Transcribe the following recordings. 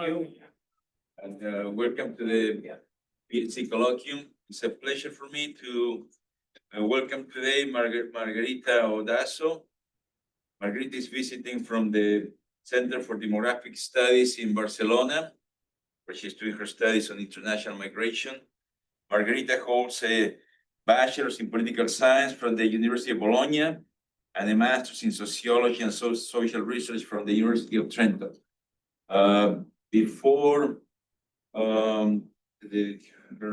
you. And welcome to the PSC Colloquium. It's a pleasure for me to welcome today Margherita Odasso. Margherita is visiting from the Center for Demographic Studies in Barcelona, where she's doing her studies on international migration. Margherita holds a bachelor's in political science from the University of Bologna and a master's in sociology and social research from the University of Trento. Before her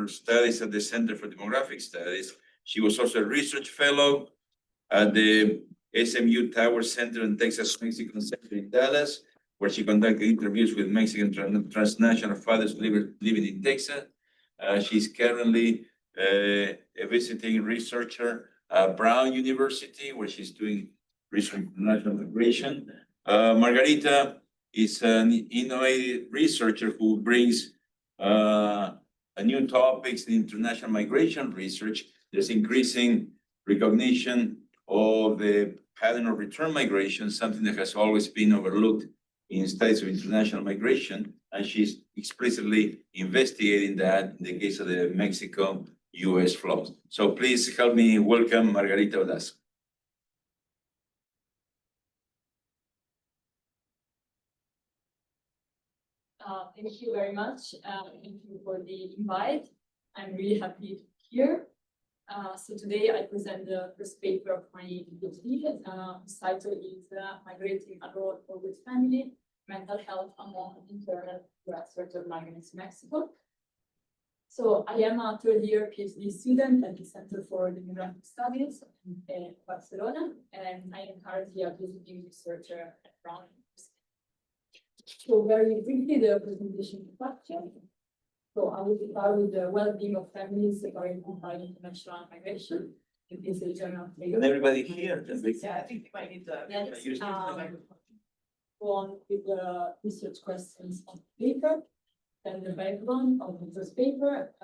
studies at the Center for Demographic Studies, she was also a research fellow at the SMU Tower Center in Texas Mexican Center in Dallas, where she conducted interviews with Mexican transnational fathers living in Texas. She's currently a visiting researcher at Brown University, where she's doing research in international migration. Margherita is an innovative researcher who brings new topics in international migration research. There's increasing recognition of the pattern of return migration, something that has always been overlooked in studies of international migration, and she's explicitly investigating that in the case of the Mexico-US flows. So please help me welcome Margherita Odasso. Thank you very much. Thank you for the invite. I'm really happy to be here. So today I present the first paper of my PhD. The title is Migrating Abroad for with Family, Mental Health Among Internal US Return Migrants in Mexico. So I am a third-year PhD student at the Center for Demographic Studies in Barcelona, and I am currently a visiting researcher at Brown University. So very briefly, the presentation question. So I will start with the well-being of families separated by international migration. It is a general figure. And everybody here? Yeah, I think you might need to use the microphone. Go on with the research questions on the paper, then the background of the first paper,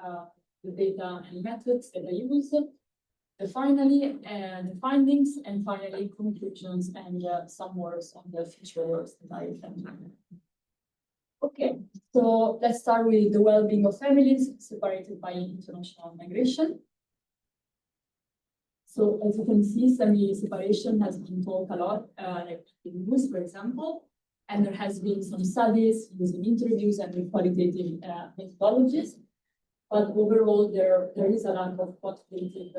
the data and methods that I use, the findings, and finally conclusions and some words on the future works that I can. Okay, so let's start with the well-being of families separated by international migration. So as you can see, family separation has been talked a lot, like in news, for example, and there has been some studies using interviews and qualitative methodologies. But overall, there is a lack of quantitative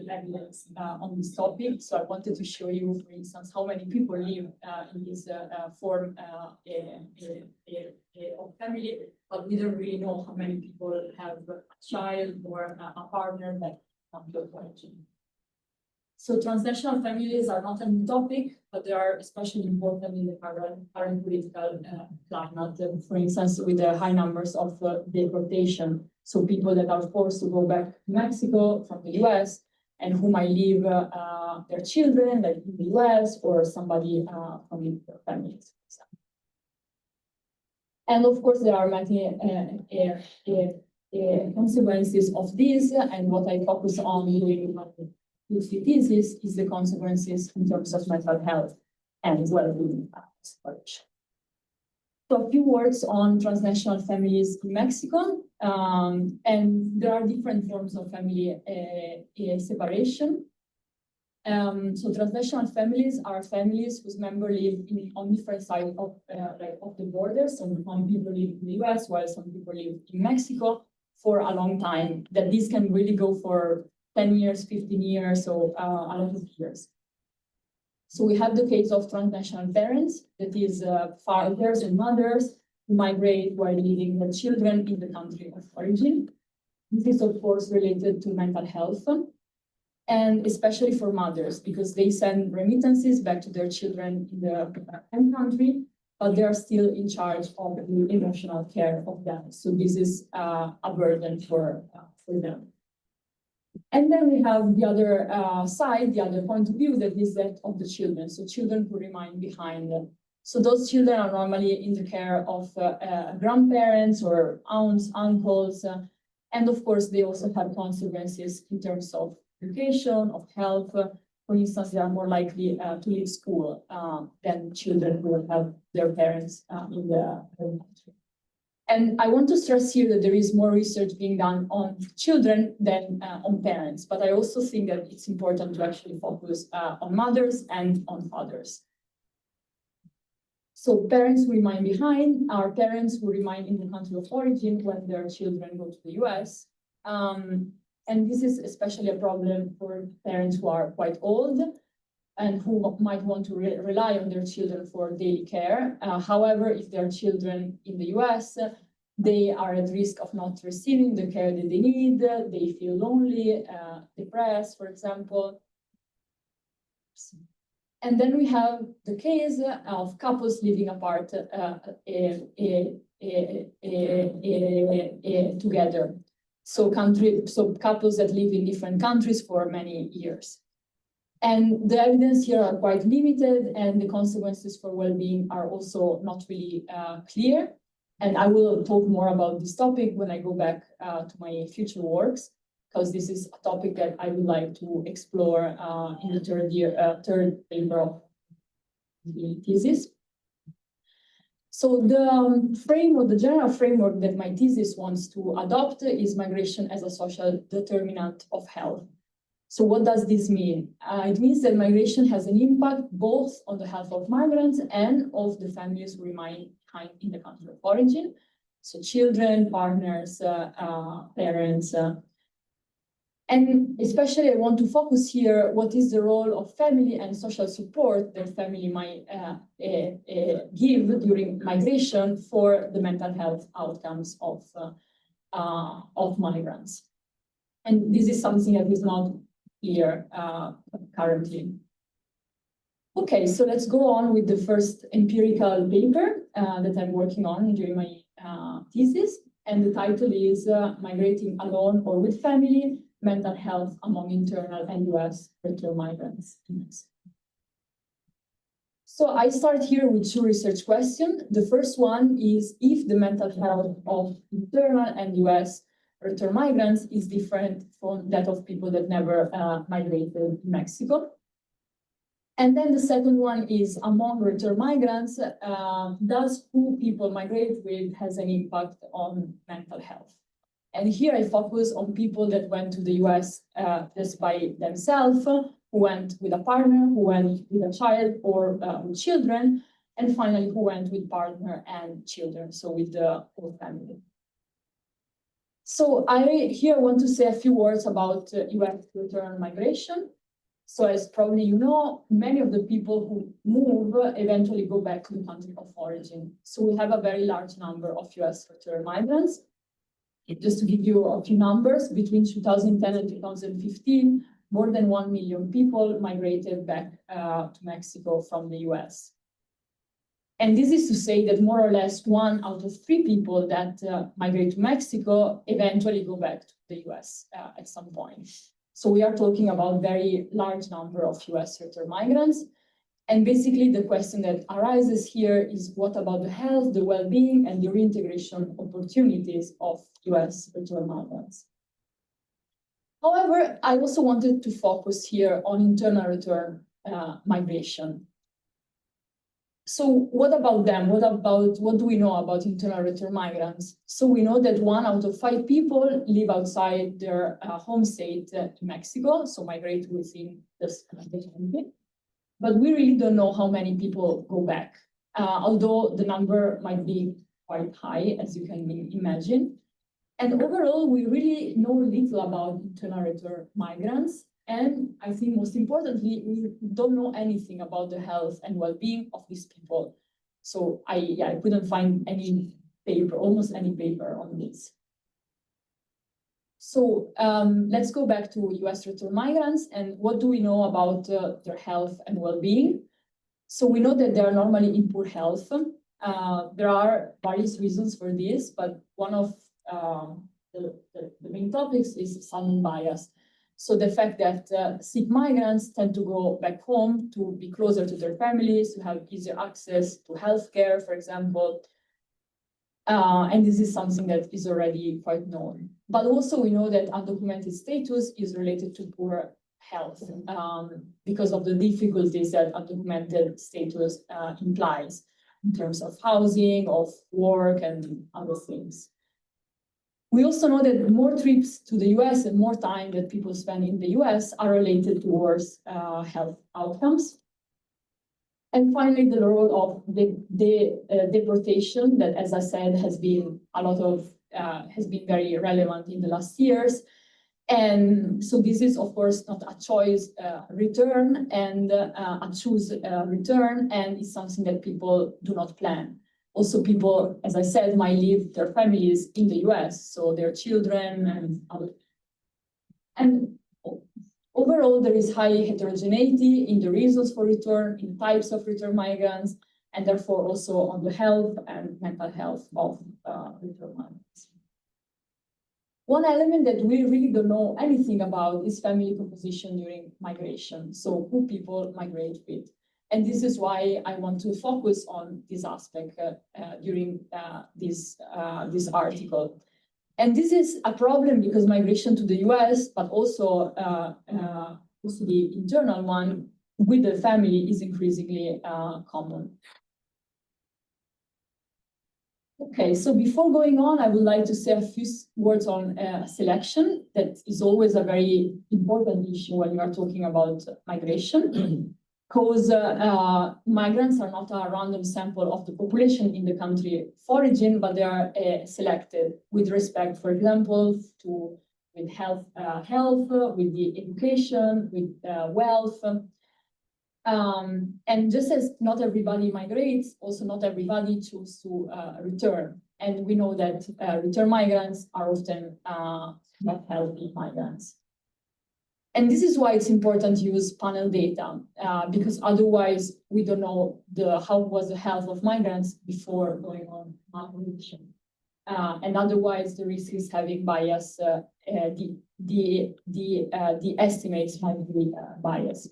evidence on this topic. So I wanted to show you, for instance, how many people live in this form of family, but we don't really know how many people have a child or a partner that comes to origin. So transnational families are not a new topic, but they are especially important in the current political climate. For instance, with the high numbers of deportation. So people that are forced to go back to Mexico from the US and who might leave their children, like in the US, or somebody from their families. And of course, there are many consequences of this. And what I focus on during my PhD thesis is the consequences in terms of mental health and well-being. So a few words on transnational families in Mexico. And there are different forms of family separation. So transnational families are families whose members live on different sides of the border. So some people live in the US, while some people live in Mexico for a long time. That this can really go for 10 years, 15 years, so a lot of years. So we have the case of transnational parents, that is fathers and mothers who migrate while leaving their children in the country of origin. This is, of course, related to mental health, and especially for mothers, because they send remittances back to their children in the home country, but they are still in charge of the emotional care of them. So this is a burden for them. And then we have the other side, the other point of view, that is that of the children. So children who remain behind. So those children are normally in the care of grandparents or aunts, uncles. And of course, they also have consequences in terms of education, of health. For instance, they are more likely to leave school than children who have their parents in the home country. And I want to stress here that there is more research being done on children than on parents, but I also think that it's important to actually focus on mothers and on fathers. So parents who remain behind are parents who remain in the country of origin when their children go to the US. And this is especially a problem for parents who are quite old and who might want to rely on their children for daily care. However, if their children in the US, they are at risk of not receiving the care that they need, they feel lonely, depressed, for example. And then we have the case of couples living apart together. So couples that live in different countries for many years. And the evidence here are quite limited, and the consequences for well-being are also not really clear. And I will talk more about this topic when I go back to my future works, because this is a topic that I would like to explore in the third paper of the thesis. So the general framework that my thesis wants to adopt is migration as a social determinant of health. So what does this mean? It means that migration has an impact both on the health of migrants and of the families who remain behind in the country of origin. So children, partners, parents. And especially I want to focus here, what is the role of family and social support that family might give during migration for the mental health outcomes of migrants. And this is something that is not clear currently. Okay, so let's go on with the first empirical paper that I'm working on during my thesis. And the title is Migrating Alone or with Family, Mental Health Among Internal and US Return Migrants. So I start here with two research questions. The first one is if the mental health of internal and US return migrants is different from that of people that never migrated to Mexico. And then the second one is among return migrants, does who people migrate with has an impact on mental health? And here I focus on people that went to the US just by themselves, who went with a partner, who went with a child or with children, and finally who went with partner and children, so with the whole family. So I here want to say a few words about US return migration. So as probably you know, many of the people who move eventually go back to the country of origin. So we have a very large number of US return migrants. Just to give you a few numbers, between 2010 and 2015, more than 1 million people migrated back to Mexico from the US. And this is to say that more or less 1 out of 3 people that migrate to Mexico eventually go back to the US at some point. So we are talking about a very large number of US return migrants. And basically the question that arises here is what about the health, the well-being, and the reintegration opportunities of US return migrants? However, I also wanted to focus here on internal return migration. So what about them? What do we know about internal return migrants? So we know that 1 out of 5 people live outside their home state, Mexico, so migrate within this country. But we really don't know how many people go back, although the number might be quite high, as you can imagine. And overall, we really know little about internal return migrants. And I think most importantly, we don't know anything about the health and well-being of these people. So I couldn't find any paper, almost any paper on this. So let's go back to US return migrants and what do we know about their health and well-being? So we know that they are normally in poor health. There are various reasons for this, but one of the main topics is salmon bias. So the fact that sick migrants tend to go back home to be closer to their families, to have easier access to healthcare, for example. And this is something that is already quite known. But also we know that undocumented status is related to poor health because of the difficulties that undocumented status implies. in terms of housing, of work, and other things. We also know that more trips to the US and more time that people spend in the US are related towards health outcomes. And finally, the role of the deportation that, as I said, has been very relevant in the last years. And so this is, of course, not a choice return and a choose return, and it's something that people do not plan. Also, people, as I said, might leave their families in the US, so their children and other. And overall, there is high heterogeneity in the reasons for return, in types of return migrants, and therefore also on the health and mental health of return migrants. One element that we really don't know anything about is family composition during migration, so who people migrate with. And this is why I want to focus on this aspect during this article. And this is a problem because migration to the US, but also the internal one with the family is increasingly common. Okay, so before going on, I would like to say a few words on selection. That is always a very important issue when you are talking about migration. Because migrants are not a random sample of the population in the country of origin, but they are selected with respect, for example, with health, with the education, with wealth. And just as not everybody migrates, also not everybody chooses to return. And we know that return migrants are often not healthy migrants. And this is why it's important to use panel data, because otherwise we don't know how was the health of migrants before going on migration. And otherwise the risk is having bias, the estimates might be biased.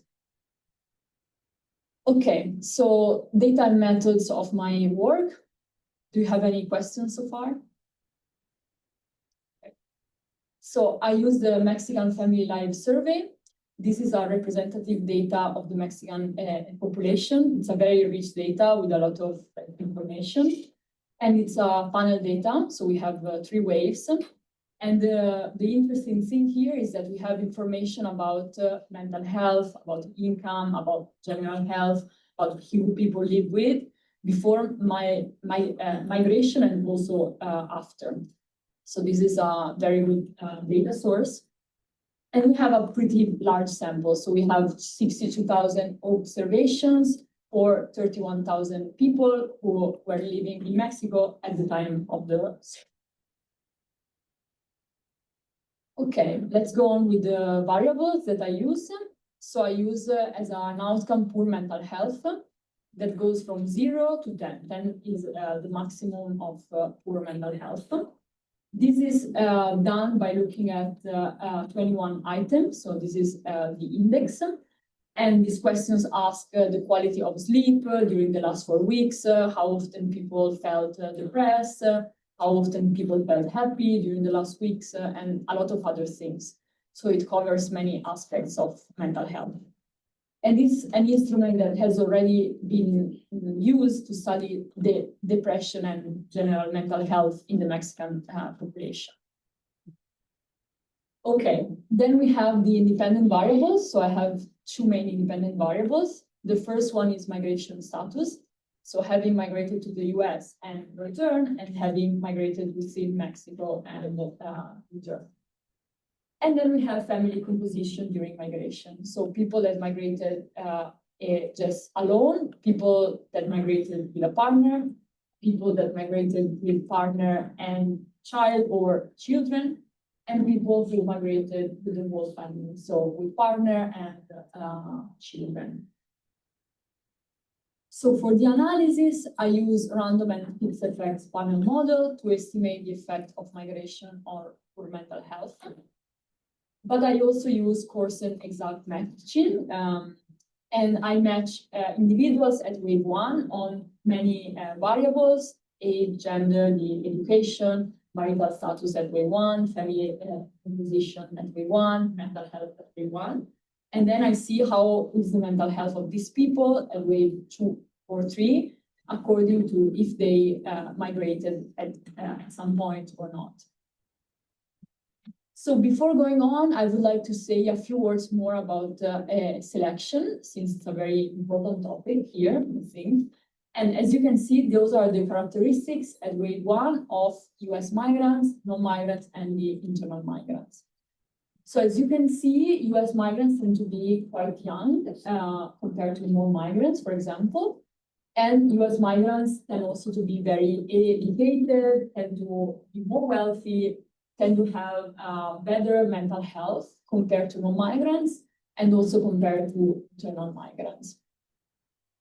Okay, so data and methods of my work. Do you have any questions so far? So I use the Mexican Family Life Survey. This is our representative data of the Mexican population. It's a very rich data with a lot of information. And it's a panel data, so we have 3 waves. And the interesting thing here is that we have information about mental health, about income, about general health, about who people live with before migration and also after. So this is a very good data source. And we have a pretty large sample. So we have 62,000 observations for 31,000 people who were living in Mexico at the time of the. Okay, let's go on with the variables that I use. So I use as an outcome poor mental health that goes from 0 to 10. 10 is the maximum of poor mental health. This is done by looking at 21 items. So this is the index. And these questions ask the quality of sleep during the last 4 weeks, how often people felt depressed, how often people felt happy during the last weeks, and a lot of other things. So it covers many aspects of mental health. And it's an instrument that has already been used to study the depression and general mental health in the Mexican population. Okay, then we have the independent variables. So I have 2 main independent variables. The first one is migration status. So having migrated to the US and return, and having migrated within Mexico and return. And then we have family composition during migration. So people that migrated just alone, people that migrated with a partner, people that migrated with partner and child or children, and people who migrated with the whole family, so with partner and children. So for the analysis, I use random and fixed effects panel model to estimate the effect of migration on for mental health. But I also use Corson exact matching, and I match individuals at wave 1 on many variables: age, gender, the education, marital status at wave 1, family composition at wave 1, mental health at wave 1. And then I see how is the mental health of these people at wave 2 or 3, according to if they migrated at some point or not. So before going on, I would like to say a few words more about selection, since it's a very important topic here, I think. And as you can see, those are the characteristics at grade 1 of US migrants, non-migrants, and the internal migrants. So as you can see, US migrants tend to be quite young compared to non-migrants, for example. And US migrants tend also to be very educated, tend to be more wealthy, tend to have better mental health compared to non-migrants, and also compared to internal migrants.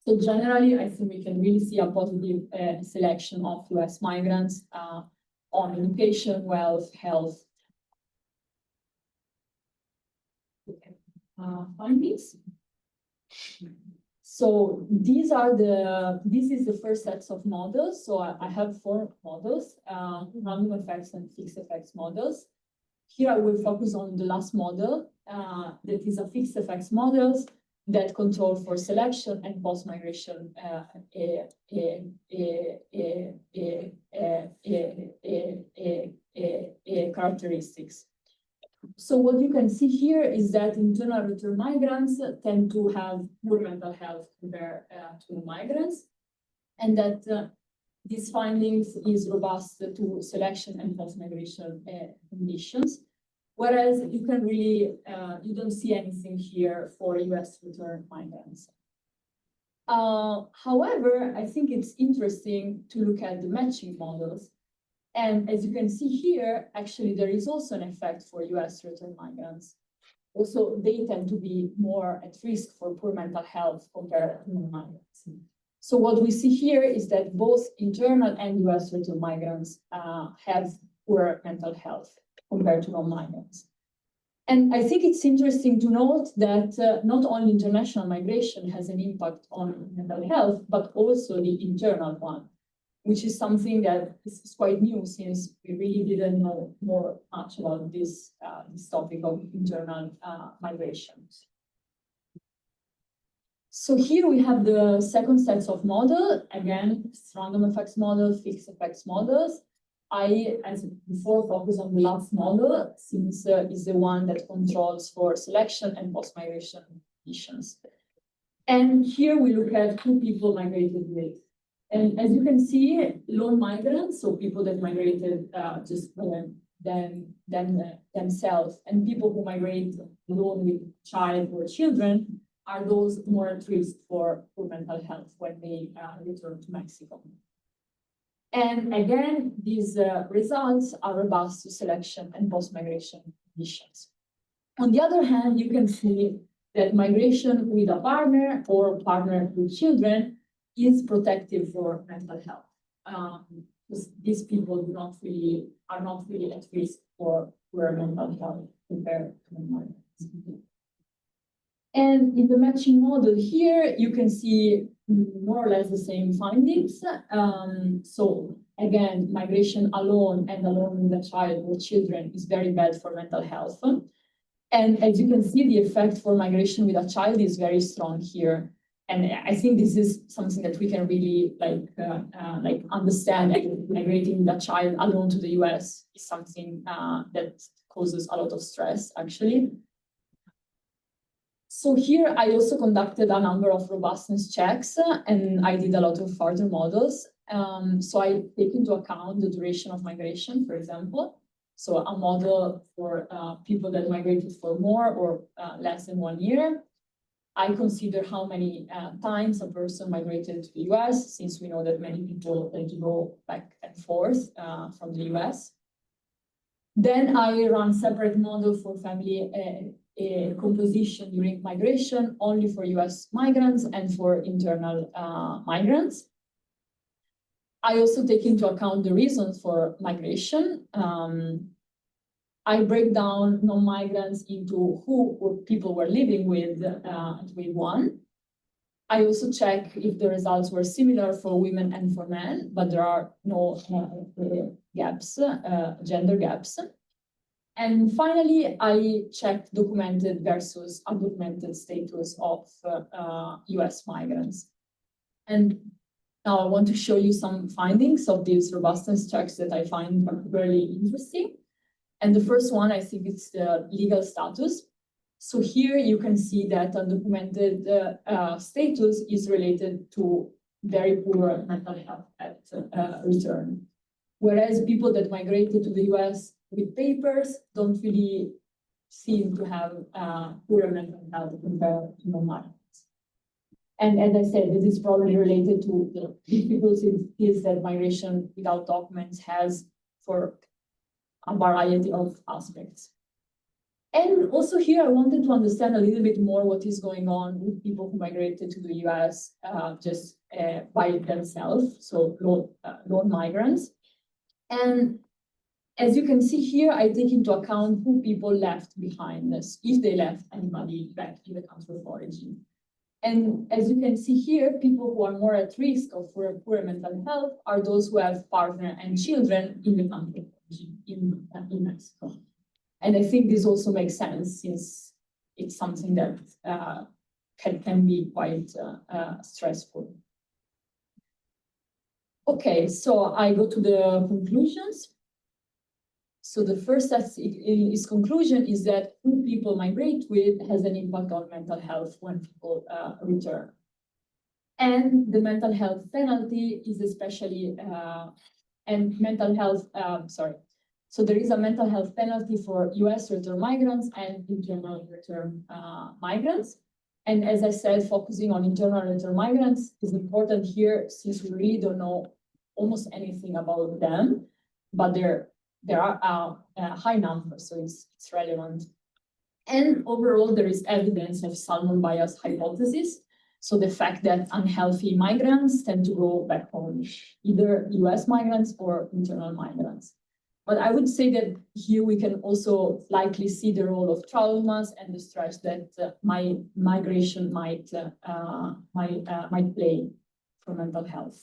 So generally, I think we can really see a positive selection of US migrants on education, wealth, health. Findings. So this is the first sets of models. So I have 4 models, random effects and fixed effects models. Here I will focus on the last model, that is a fixed effects models that control for selection and post-migration characteristics. So what you can see here is that internal return migrants tend to have poor mental health compared to migrants, and that these findings is robust to selection and post-migration conditions. Whereas you can really, you don't see anything here for US return migrants. However, I think it's interesting to look at the matching models. And as you can see here, actually, there is also an effect for US return migrants. Also, they tend to be more at risk for poor mental health compared to non-migrants. So what we see here is that both internal and US return migrants have poor mental health compared to non-migrants. And I think it's interesting to note that not only international migration has an impact on mental health, but also the internal one, which is something that is quite new since we really didn't know more much about this topic of internal migrations. So here we have the second sets of model. Again, random effects model, fixed effects models. I, as before, focus on the last model since it's the one that controls for selection and post-migration conditions. And here we look at who people migrated with. And as you can see, lone migrants, so people that migrated just themselves, and people who migrate alone with child or children are those more at risk for mental health when they return to Mexico. And again, these results are robust to selection and post-migration conditions. On the other hand, you can see that migration with a partner or partner with children is protective for mental health. Because these people are not really at risk for mental health compared to migrants. And in the matching model here, you can see more or less the same findings. So again, migration alone and alone with a child or children is very bad for mental health. And as you can see, the effect for migration with a child is very strong here. And I think this is something that we can really understand. Migrating the child alone to the US is something that causes a lot of stress, actually. So here I also conducted a number of robustness checks, and I did a lot of further models. So I take into account the duration of migration, for example. So a model for people that migrated for more or less than 1 year. I consider how many times a person migrated to the US, since we know that many people tend to go back and forth from the US. Then I run separate model for family composition during migration, only for US migrants and for internal migrants. I also take into account the reasons for migration. I break down non-migrants into who people were living with at grade 1. I also check if the results were similar for women and for men, but there are no gaps, gender gaps. And finally, I check documented versus undocumented status of US migrants. And Now I want to show you some findings of these robustness checks that I find particularly interesting. And the first one, I think it's the legal status. So here you can see that undocumented status is related to very poor mental health at return. Whereas people that migrated to the US with papers don't really seem to have poorer mental health compared to non-migrants. And as I said, this is probably related to the difficulties that migration without documents has for a variety of aspects. And also here, I wanted to understand a little bit more what is going on with people who migrated to the US just by themselves, so lone migrants. And as you can see here, I take into account who people left behind us, if they left anybody back in the country of origin. And as you can see here, people who are more at risk of poor mental health are those who have partner and children in the country of origin, in Mexico. And I think this also makes sense since it's something that can be quite stressful. Okay, so I go to the conclusions. So the first in his conclusion is that who people migrate with has an impact on mental health when people return. And the mental health penalty is especially, and mental health, So there is a mental health penalty for US return migrants and internal return migrants. And as I said, focusing on internal return migrants is important here since we really don't know almost anything about them, but there are high numbers, so it's relevant. And overall, there is evidence of Salmon bias hypothesis. So the fact that unhealthy migrants tend to go back home, either US migrants or internal migrants. But I would say that here we can also likely see the role of traumas and the stress that migration might play for mental health.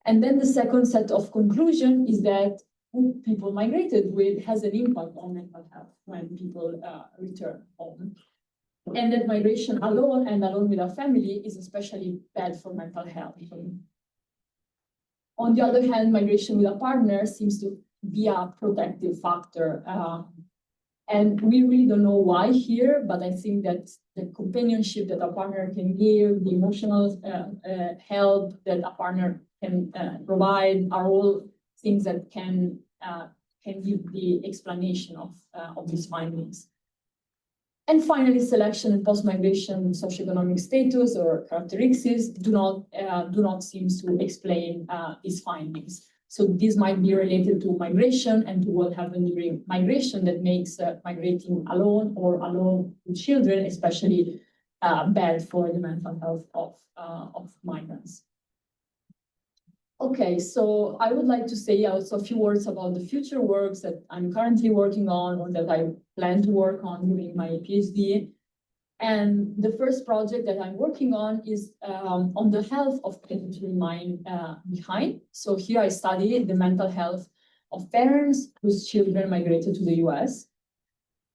And then the second set of conclusion is that who people migrated with has an impact on mental health when people return home. And that migration alone and alone with a family is especially bad for mental health. On the other hand, migration with a partner seems to be a protective factor. And we really don't know why here, but I think that the companionship that a partner can give, the emotional help that a partner can provide are all things that can give the explanation of these findings. And finally, selection and post-migration socioeconomic status or characteristics do not seem to explain these findings. So this might be related to migration and to what happened during migration that makes migrating alone or alone with children especially bad for the mental health of migrants. Okay, so I would like to say also a few words about the future works that I'm currently working on or that I plan to work on during my PhD. And the first project that I'm working on is on the health of parents who remain behind. So here I study the mental health of parents whose children migrated to the US.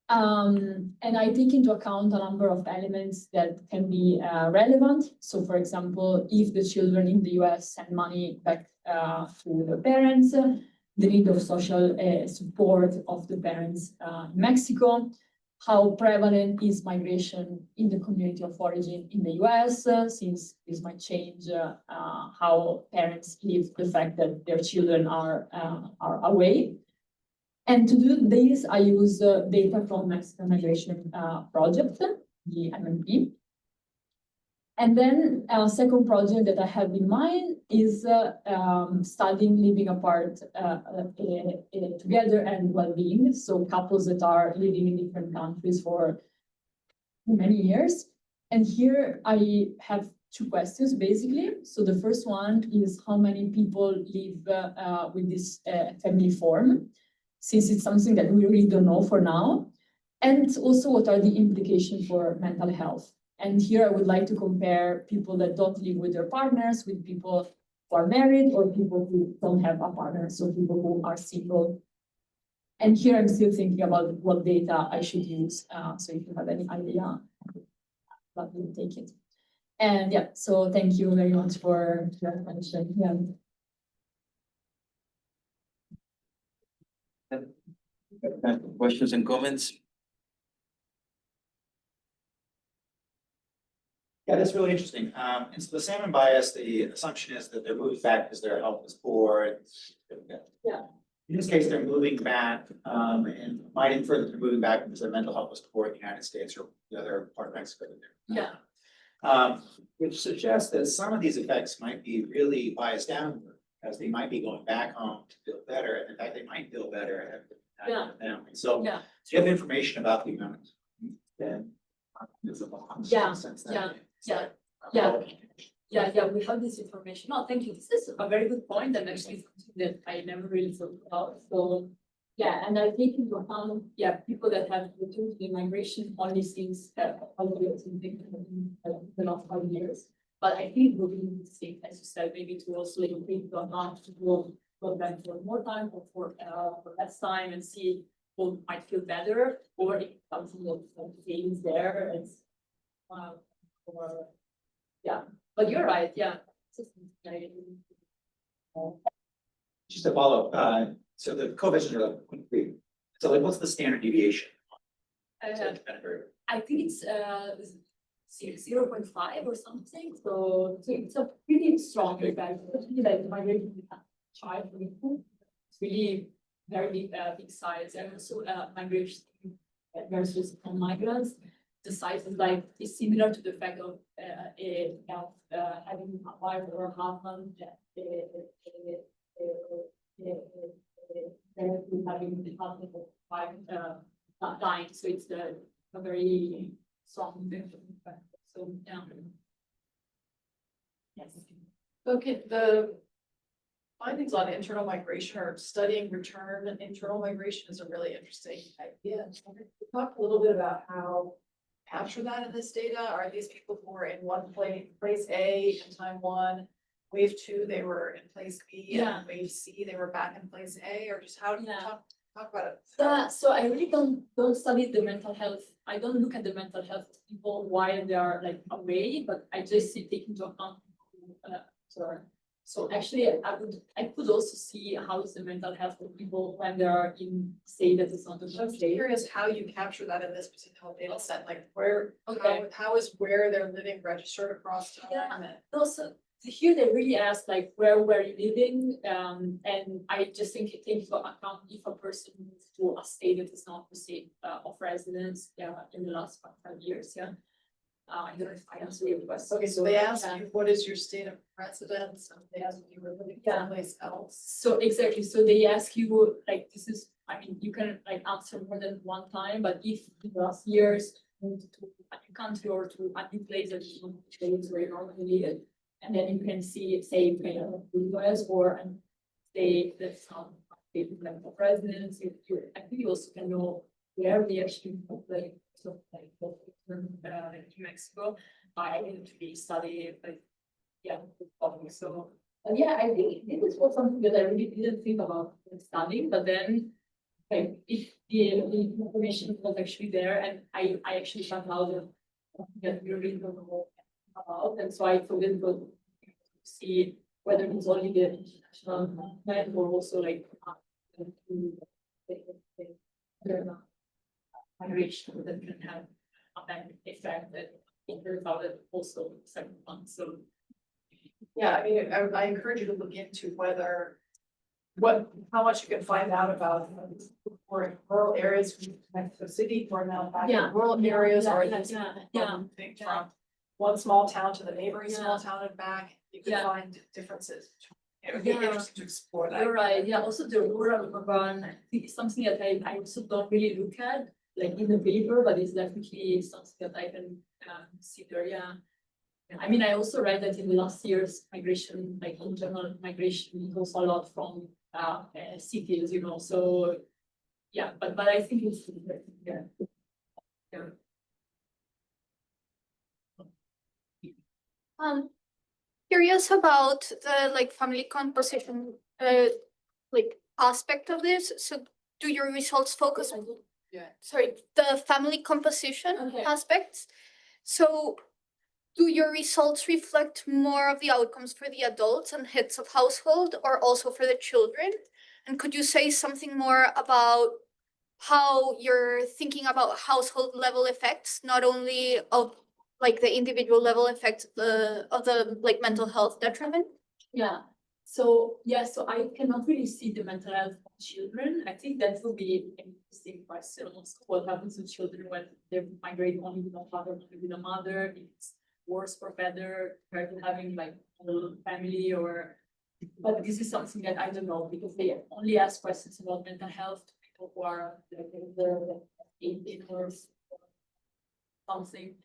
And I take into account a number of elements that can be relevant. So for example, if the children in the US send money back to the parents, the need of social support of the parents in Mexico, how prevalent is migration in the community of origin in the US, since this might change how parents live the fact that their children are away. And to do this, I use data from Mexican Migration Project, the MMP. And then a second project that I have in mind is studying living apart together and well-being. So couples that are living in different countries for many years. And here I have two questions, basically. So the first one is how many people live with this family form, since it's something that we really don't know for now. And also what are the implications for mental health. And here I would like to compare people that don't live with their partners with people who are married or people who don't have a partner, so people who are single. And here I'm still thinking about what data I should use. So if you have any idea, let me take it. And yeah, so thank you very much for your attention. Yeah. Questions and comments? Yeah, that's really interesting. And so the salmon bias, the assumption is that they're moving back because their health is poor. Yeah. In this case, they're moving back, and might infer that they're moving back because their mental health was poor in the United States or the other part of Mexico. Yeah. Which suggests that some of these effects might be really biased downward, as they might be going back home to feel better, and in fact, they might feel better. Yeah. So, Yeah. do you have information about the amount? Then. Yeah, yeah, we have this information. No, thank you. This is a very good point, and actually something that I never really thought about. So, yeah, and I take into account, people that have returned to migration only since the last 5 years. But I think we're going to see, as you said, maybe to also take into account to go back for more time or for less time and see who might feel better, or if something of things there. It's or but you're right, yeah. Just to follow, so the coefficients are like 0.3. So like, what's the standard deviation? I think it's 0.5 or something, so it's a pretty strong effect, especially like migrating child, it's really very big size, and also migration versus migrants. The size is is similar to the fact of having a wife or a husband having the husband or wife dying. So it's a very strong effect. So yes. Okay, the findings on internal migration or studying return and internal migration is a really interesting idea. Talk a little bit about how capture that in this data. Are these people who were in one place A in time one, wave two, they were in place B, and wave C, they were back in place A, or just how do you talk about it? So I really don't study the mental health. I don't look at the mental health of people while they are like away, but I just take into account. So actually, I could also see how is the mental health of people when they are in state that is not the I'm curious how you capture that in this particular data set, like where, how is where they're living registered across time? Yeah. Also, here they really ask like where were you living, and I just think it takes into account if a person moves to a state that is not the state of residence, in the last 5 years, I don't know if I answered your question. Okay, so they ask you, what is your state of residence? And they ask if you were living someplace else. So exactly, so they ask you, like, this is, I mean, you can like answer more than one time, but if in the last years moved to a new country or to a new place that you don't place where you normally live, and then you can see, say, US or and say that's not a like of residence. I think you also can know where they actually like so like in Mexico by to study like so I think this was something that I really didn't think about studying, but then like if the information was actually there and I actually found out that we really don't know about, and so I thought it was to see whether it's only the international movement or also like migration that can have a bad effect that it turns out that also second one. So yeah, I mean, I encourage you to look into whether how much you can find out about or in rural areas who connect to the city or now back in rural areas or from one small town to the neighboring small town and back. You can find differences. It would be interesting to explore that. You're right. Yeah, also the rural urban, I think it's something that I also don't really look at like in the paper, but it's definitely something that I can see there. Yeah. I mean, I also read that in the last years, migration, like in general, migration goes a lot from cities, so yeah, but I think it's Curious about the like family composition like aspect of this. So do your results focus on the family composition aspects? So do your results reflect more of the outcomes for the adults and heads of household or also for the children? And could you say something more about how you're thinking about household level effects, not only of like the individual level effects of the like mental health detriment? Yeah, so I cannot really see the mental health of children. I think that will be an interesting question. Also, what happens to children when they migrate only with a father, only with a mother? If it's worse or better compared to having like a little family or. But this is something that I don't know because they only ask questions about mental health to people who are like older, like 18 or something.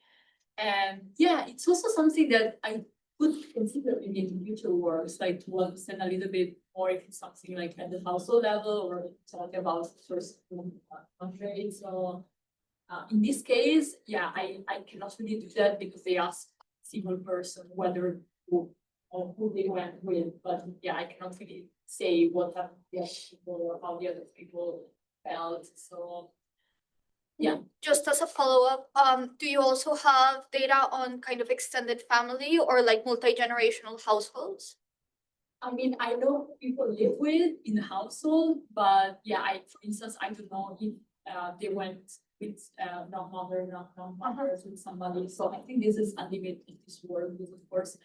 And yeah, it's also something that I could consider in the future works, like to understand a little bit more if it's something like at the household level or talk about first country. So in this case, yeah, I cannot really do that because they ask single person whether who they went with, but yeah, I cannot really say what happened to the other people or how the other people felt. So yeah. Just as a follow-up, do you also have data on kind of extended family or like multi-generational households? I mean, I know people live with in the household, but yeah, for instance, I don't know if they went with not mother, not grandmothers with somebody. So I think this is a limit in this world because of course,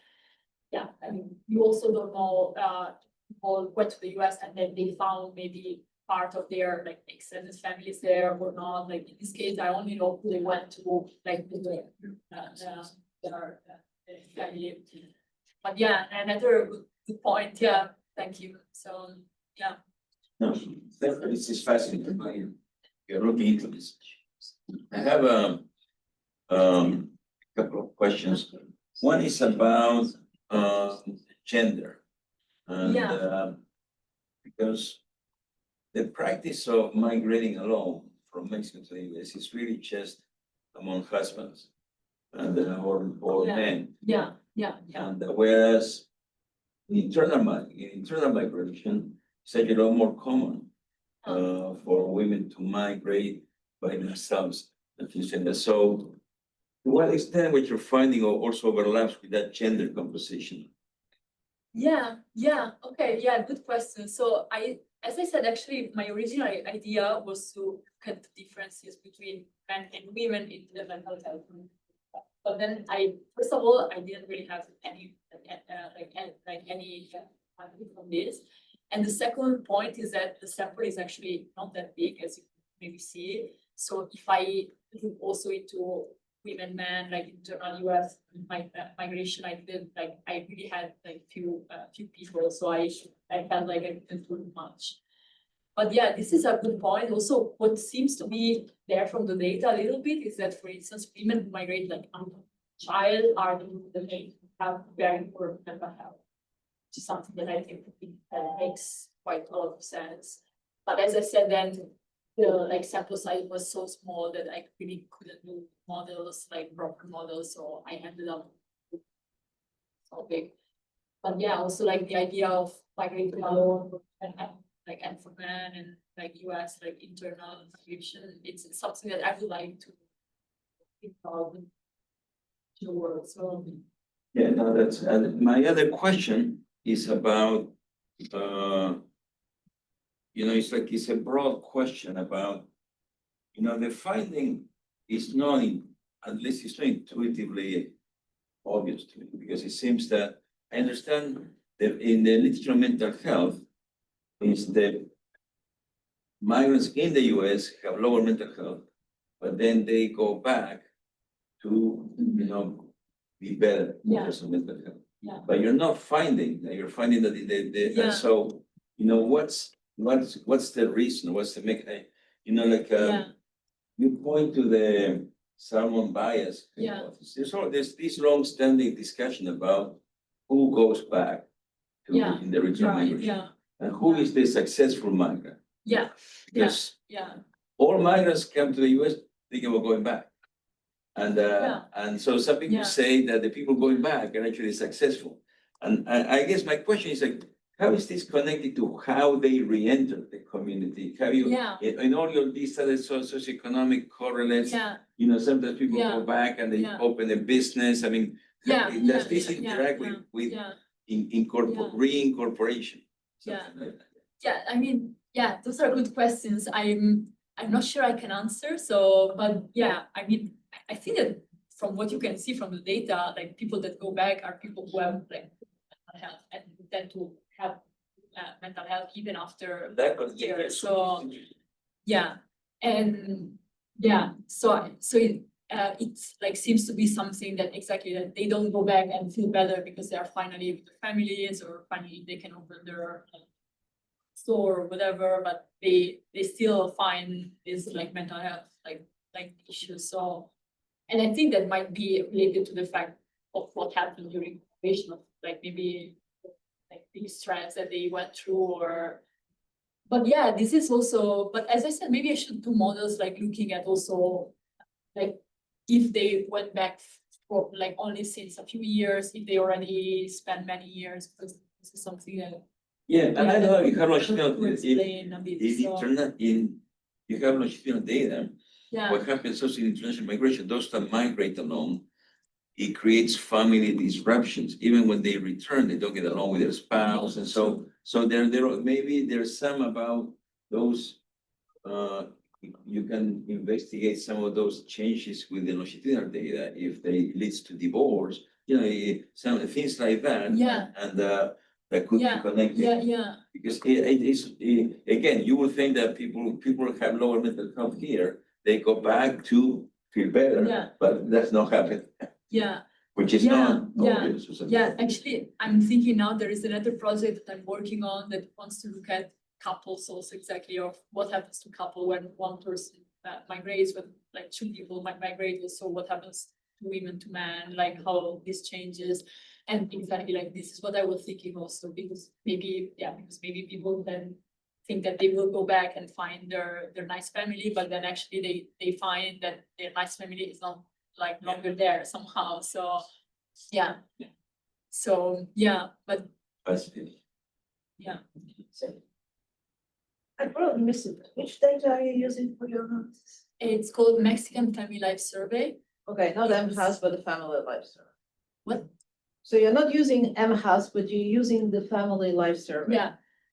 yeah, I mean, you also don't know people went to the US and then they found maybe part of their like extended families there or not. Like in this case, I only know who they went to, like their family. But yeah, another good point. Yeah, thank you. So yeah. No, this is fascinating. You're looking into this. I have a couple of questions. One is about gender. And because the practice of migrating alone from Mexico to the US is really just among husbands and or men. Yeah. And whereas internal migration is actually a lot more common for women to migrate by themselves. As you said that. So to what extent what you're finding also overlaps with that gender composition? Yeah. Okay, yeah, good question. So as I said, actually, my original idea was to cut the differences between men and women in the mental health. But then first of all, I didn't really have any any from this. And the second point is that the sample is actually not that big as you maybe see. So if I look also into women, men, like internal US migration, I really had like few people, so I felt like I didn't do much. But yeah, this is a good point. Also, what seems to be there from the data a little bit is that, for instance, women who migrate like child are the group that they have very poor mental health, which is something that I think makes quite a lot of sense. But as I said, then the like sample size was so small that I really couldn't do models, like proper models, so I ended up so big. But yeah, also like the idea of migrating alone and for men and like US like internal migration, it's something that I would like to involve in the world. So Yeah, no, that's my other question is about it's a broad question about the finding is not at least it's not intuitively obvious to me because it seems that I understand that in the literature on mental health is that migrants in the US have lower mental health, but then they go back to be better in terms of mental health. yeah. But you're not finding that. You're finding that and so what's the reason? What's the mechanism? You point to the Salmon bias. There's this long-standing discussion about who goes back to in the return migration and who is the successful migrant. Yeah. Because all migrants come to the US thinking about going back. And so some people say that the people going back are actually successful. And I guess my question is like, how is this connected to how they re-enter the community? How you in all your these other socioeconomic correlates, sometimes people go back and they open a business. I mean, Yeah, Does yeah, this yeah, interact yeah, with yeah, incorpor reincorporation? Yeah. Something like that. yeah, I mean, yeah, those are good questions. I'm not sure I can answer, so, but yeah, I mean, I think that from what you can see from the data, like people that go back are people who have like mental health and tend to have mental health even after That could be years, so. Yeah, and yeah, so it's like seems to be something that exactly that they don't go back and feel better because they are finally with their families or finally they can open their store or whatever, but they still find this like mental health like issues. So, and I think that might be related to the fact of what happened during incubation of like maybe like the stress that they went through or. But yeah, this is also, but as I said, maybe I should do models like looking at also like if they went back for like only since a few years, if they already spent many years, because this is something that. Yeah, and I know you have to longitudinal, explain a bit, if so, you have longitudinal data, yeah, what happens also in international migration, those that migrate alone, it creates family disruptions, even when they return, they don't get along with their spouse, and so maybe there's some about those, you can investigate some of those changes with the longitudinal data, if they leads to divorce, you know, some things like that. Yeah. And, that could be Yeah, connected. yeah, Because it is, again, you would think that people have lower mental health here, they go back to feel better. Yeah. But that's not happening, yeah. which is Yeah, not yeah, obvious or something. Yeah, actually, I'm thinking now there is another project that I'm working on that wants to look at couples also exactly of what happens to couple when one person migrates, when like two people might migrate, also what happens to women to men, like how this changes. And exactly like this is what I was thinking also, because maybe people then think that they will go back and find their nice family, but then actually they find that their nice family is not like longer there somehow, so yeah. Yeah. So yeah, but Fascinating. yeah, I probably missed it. Which data are you using for your analysis? it's called Mexican Family Life Survey. Okay, not Yes. M-House, but the family life survey. What? So you're not using M-House, but you're using the family life survey. Yeah,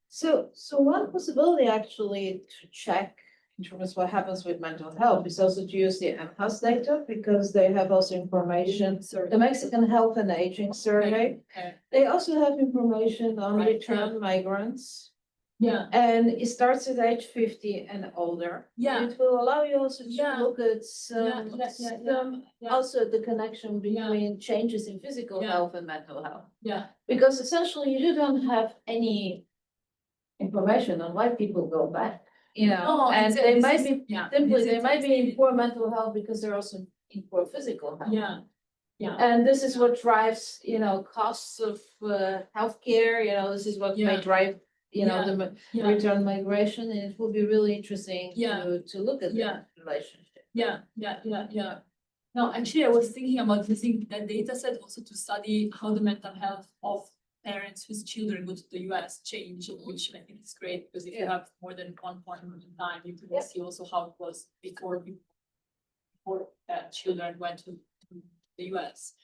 So one possibility actually to check in terms of what happens with mental health is also to use the M-House data, because they have also information. sorry. The Mexican Health and Aging Survey, Okay. they also have information on Right, returned migrants. Yeah, And it starts at age 50 and older. Yeah. It will allow you also to Yeah. look at Yeah, yeah. also the connection Yeah. between changes in physical Yeah. health and mental health. yeah, Because essentially you don't have any information on why people go back, you know, No, and it's- they this might is- be, yeah, simply, this they is might be in exactly- poor mental health because they're also in poor physical health. yeah, yeah, And this is what drives, you know, costs of healthcare, you know, this is what may Yeah. drive, you know, Yeah. the yeah, return migration, and it will be really interesting Yeah. to look at Yeah. the relationship. yeah. No, actually, I was thinking about using that data set also to study how the mental health of parents whose children go to the US change, which I think is great, because if you Yeah. have more than one point in time, you Yeah. can see also how it was before children went to the US.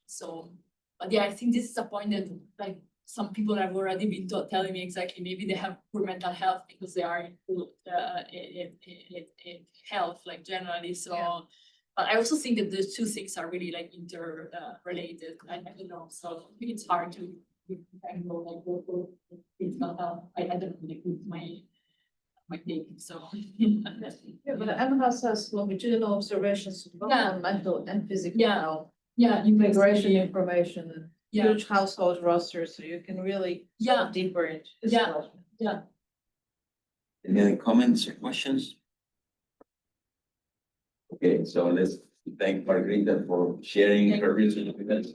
So, but yeah, I think this is a point that like some people have already been telling me exactly, maybe they have poor mental health because they are in health, like generally, so. Yeah. But I also think that the two things are really like related. I don't know, so I think it's hard to know like what mental health. I don't know, like with my take, so. Yeah, but M-House has longitudinal observations both Yeah. on mental and physical Yeah. health, Yeah, you can migration see- information, and Yeah. huge household rosters, so you can really Yeah. go deeper into this. Yeah. development. Yeah. Any other comments or questions? Okay, so let's thank Margherita for sharing her research with us.